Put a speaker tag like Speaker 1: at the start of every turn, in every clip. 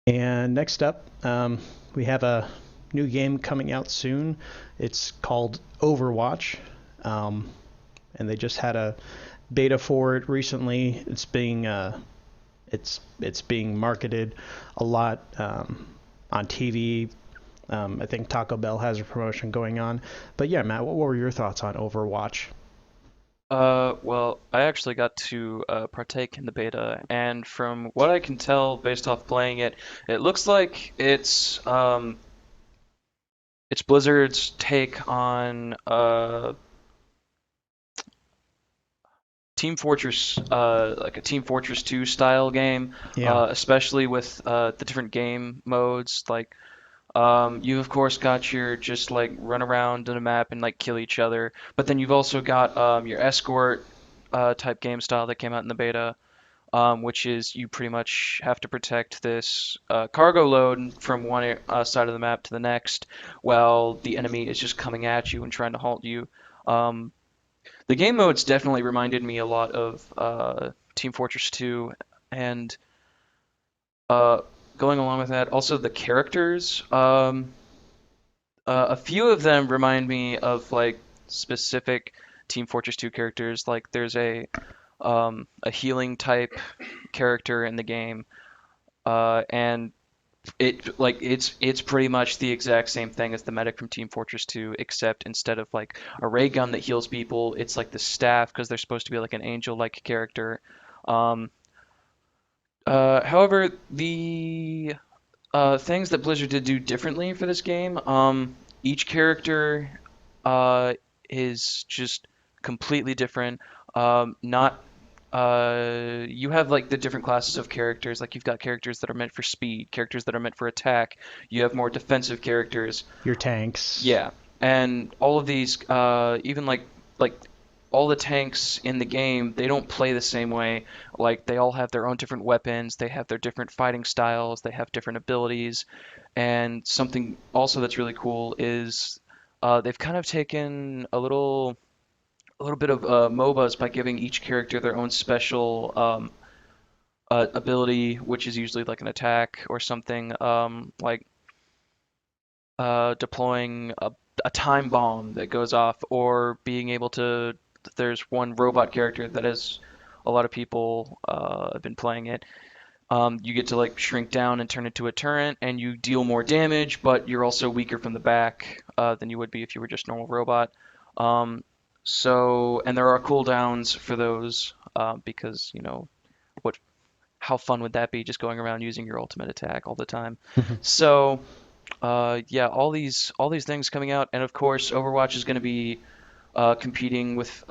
Speaker 1: And next up, we have a new game coming out soon. It's called Overwatch, um, and they just had a beta for it recently. It's being marketed a lot on TV. I think Taco Bell has a promotion going on. But yeah, Matt, what were your thoughts on Overwatch?
Speaker 2: Well, I actually got to partake in the beta, and from what I can tell based off playing it, it looks like it's Blizzard's take on Team Fortress, like a Team Fortress 2 style game,
Speaker 1: Yeah,
Speaker 2: especially with the different game modes. Like, you of course got your just like run around in a map and like kill each other, but then you've also got your escort type game style that came out in the beta, which is you pretty much have to protect this cargo load from one side of the map to the next, while the enemy is just coming at you and trying to halt you. Um, the game modes definitely reminded me a lot of Team Fortress 2, and uh, going along with that, also the characters. A few of them remind me of like specific Team Fortress 2 characters. Like there's a healing type character in the game, and it's pretty much the exact same thing as the medic from Team Fortress 2, except instead of like a ray gun that heals people, it's like the staff because they're supposed to be like an angel-like character. Um, However, the things that Blizzard did do differently for this game, each character uh, is just completely different. Not You have like the different classes of characters. Like you've got characters that are meant for speed, characters that are meant for attack. You have more defensive characters.
Speaker 1: your tanks.
Speaker 2: Yeah, and all of these, even like all the tanks in the game, they don't play the same way. Like they all have their own different weapons, they have their different fighting styles, they have different abilities. And something also that's really cool is they've kind of taken a little bit of MOBAs by giving each character their own special ability, which is usually like an attack or something, like deploying a time bomb that goes off, or being able to. There's one robot character that has a lot of people have been playing it. You get to like shrink down and turn into a turret, and you deal more damage, but you're also weaker from the back than you would be if you were just normal robot. Um, and there are cooldowns for those because what? How fun would that be just going around using your ultimate attack all the time? So yeah, all these things coming out, and of course, Overwatch is going to be competing with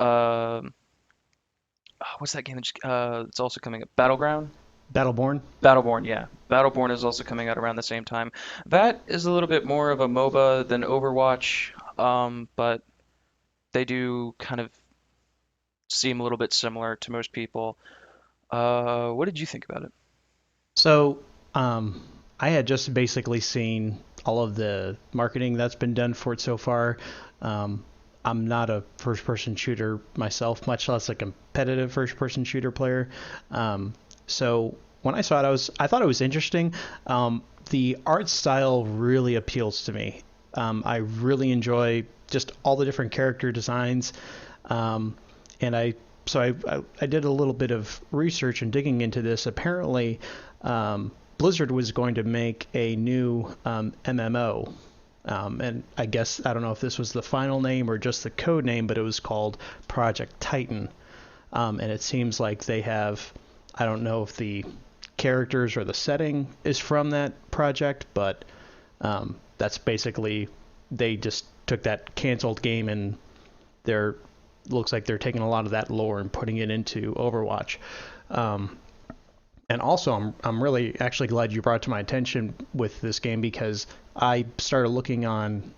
Speaker 2: what's that game that it's also coming up? Battleground,
Speaker 1: Battleborn.
Speaker 2: Battleborn. Yeah, Battleborn is also coming out around the same time. That is a little bit more of a MOBA than Overwatch, but they do kind of seem a little bit similar to most people. What did you think about it?
Speaker 1: So, um, I had just basically seen all of the marketing that's been done for it so far. Um, I'm not a first-person shooter myself, much less a competitive first-person shooter player. So when I saw it, I thought it was interesting. The art style really appeals to me. I really enjoy just all the different character designs. Um, and I did a little bit of research and digging into this. Apparently, Blizzard was going to make a new MMO. And I guess I don't know if this was the final name or just the code name, but it was called Project Titan. And it seems like they have, I don't know if the characters or the setting is from that project, but that's basically, they just took that canceled game and they're looks like they're taking a lot of that lore and putting it into Overwatch. Um, and also, I'm really actually glad you brought it to my attention with this game because I started looking on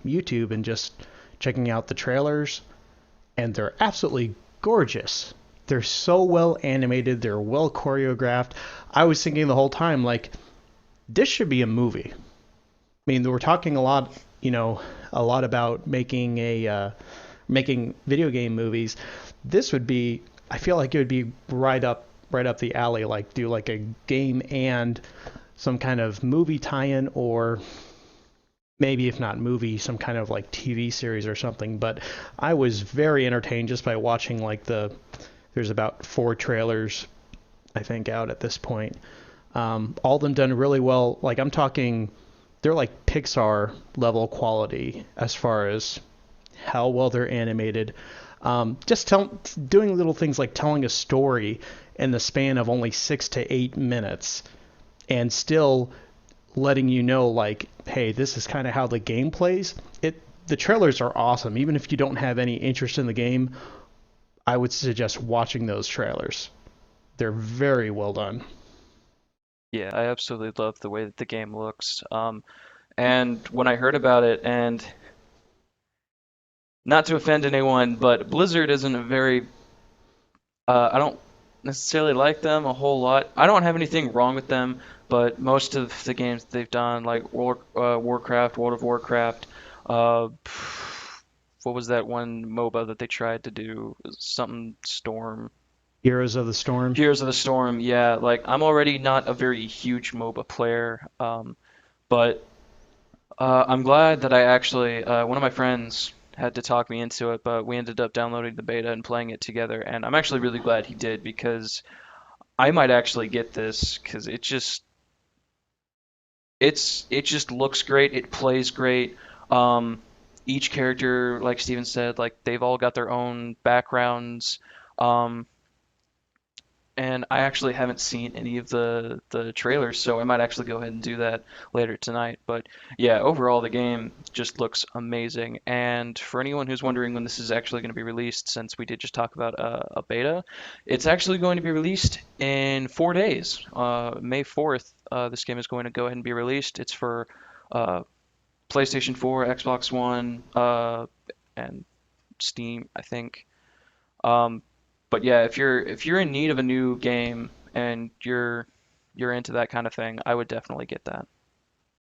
Speaker 1: YouTube and just checking out the trailers, and they're absolutely gorgeous. They're so well animated. They're well choreographed. I was thinking the whole time, like, this should be a movie. I mean, we're talking a lot, a lot about making video game movies. This would be, I feel like it would be right up the alley. Like do like a game and some kind of movie tie-in, or maybe if not movie, some kind of like TV series or something. But I was very entertained just by watching like there's about 4 trailers I think out at this point. All of them done really well. Like I'm talking, they're like Pixar level quality as far as how well they're animated. Doing little things like telling a story in the span of only 6 to 8 minutes, and still letting you know like, hey, this is kind of how the game plays. The trailers are awesome. Even if you don't have any interest in the game, I would suggest watching those trailers. They're very well done.
Speaker 2: Yeah, I absolutely love the way that the game looks. And when I heard about it, and not to offend anyone, but Blizzard isn't a very, I don't necessarily like them a whole lot. I don't have anything wrong with them, but most of the games that they've done, like Warcraft, World of Warcraft, uh, what was that one MOBA that they tried to do? Something Storm.
Speaker 1: Heroes of the Storm.
Speaker 2: Heroes of the Storm, yeah. Like I'm already not a very huge MOBA player, but I'm glad that I actually one of my friends had to talk me into it, but we ended up downloading the beta and playing it together, and I'm actually really glad he did because I might actually get this because it just looks great, it plays great. Um, each character, like Steven said, like they've all got their own backgrounds. Um, and I actually haven't seen any of the trailers, so I might actually go ahead and do that later tonight. But yeah, overall the game just looks amazing. And for anyone who's wondering when this is actually going to be released, since we did just talk about a beta, it's actually going to be released in 4 days. May 4th, this game is going to go ahead and be released. It's for uh, PlayStation 4, Xbox One, and Steam, I think. Um, but yeah, if you're in need of a new game and you're into that kind of thing, I would definitely get that.